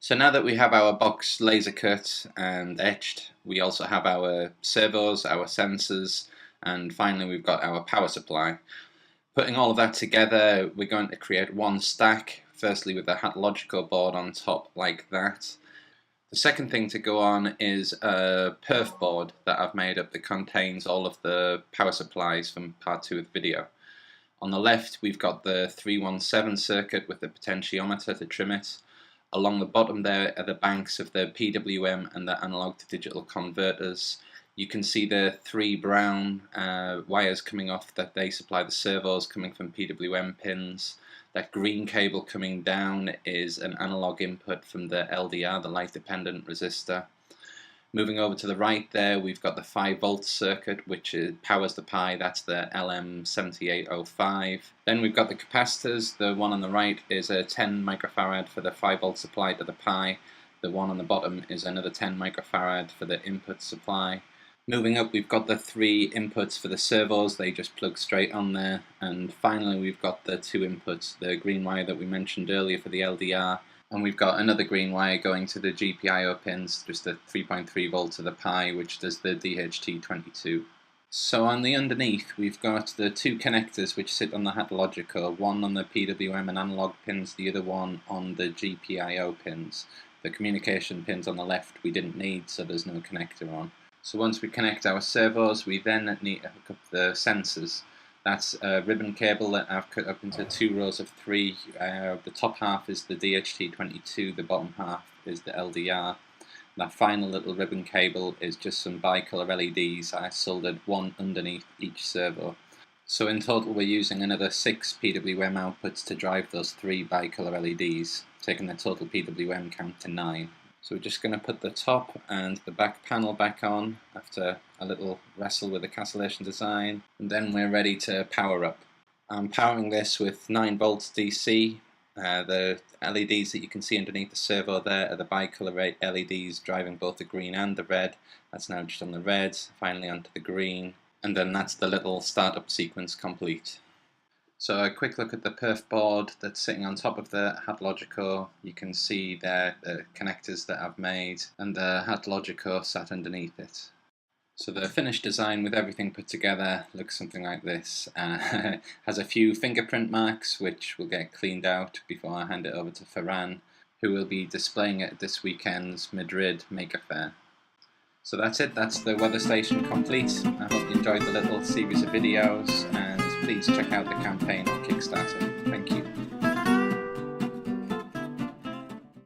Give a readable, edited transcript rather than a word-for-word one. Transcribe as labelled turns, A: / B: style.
A: So now that we have our box laser cut and etched, we also have our servos, our sensors, and finally we've got our power supply. Putting all of that together, we're going to create one stack, firstly with a Hatalogico board on top like that. The second thing to go on is a perf board that I've made up that contains all of the power supplies from part 2 of the video. On the left we've got the 317 circuit with the potentiometer to trim it. Along the bottom there are the banks of the PWM and the analog to digital converters. You can see the 3 brown wires coming off that they supply the servos coming from PWM pins. That green cable coming down is an analog input from the LDR, the light dependent resistor. Moving over to the right there, we've got the 5-volt circuit, which powers the Pi. That's the LM7805. Then we've got the capacitors. The one on the right is a 10 microfarad for the 5-volt supply to the Pi. The one on the bottom is another 10 microfarad for the input supply. Moving up, we've got the 3 inputs for the servos. They just plug straight on there. And finally, we've got the 2 inputs, the green wire that we mentioned earlier for the LDR. And we've got another green wire going to the GPIO pins, just a 3.3 volt to the Pi, which does the DHT22. So on the underneath, we've got the 2 connectors which sit on the Hatalogico, one on the PWM and analog pins, the other one on the GPIO pins. The communication pins on the left we didn't need, so there's no connector on. So once we connect our servos, we then need to hook up the sensors. That's a ribbon cable that I've cut up into 2 rows of 3. The top half is the DHT22, the bottom half is the LDR. That final little ribbon cable is just some bicolor LEDs. I soldered 1 underneath each servo. So in total we're using another 6 PWM outputs to drive those 3 bicolor LEDs, taking the total PWM count to 9. So we're just going to put the top and the back panel back on after a little wrestle with the cancellation design, and then we're ready to power up. I'm powering this with 9 volts DC. The LEDs that you can see underneath the servo there are the bicolor LEDs driving both the green and the red. That's now just on the red, finally onto the green, and then that's the little startup sequence complete. So a quick look at the perf board that's sitting on top of the Hatalogico. You can see there the connectors that I've made and the Hatalogico sat underneath it. So the finished design with everything put together looks something like this. Has a few fingerprint marks which will get cleaned out before I hand it over to Ferran, who will be displaying it at this weekend's Madrid Maker Faire. So that's it, that's the weather station complete. I hope you enjoyed the little series of videos, and please check out the campaign on Kickstarter.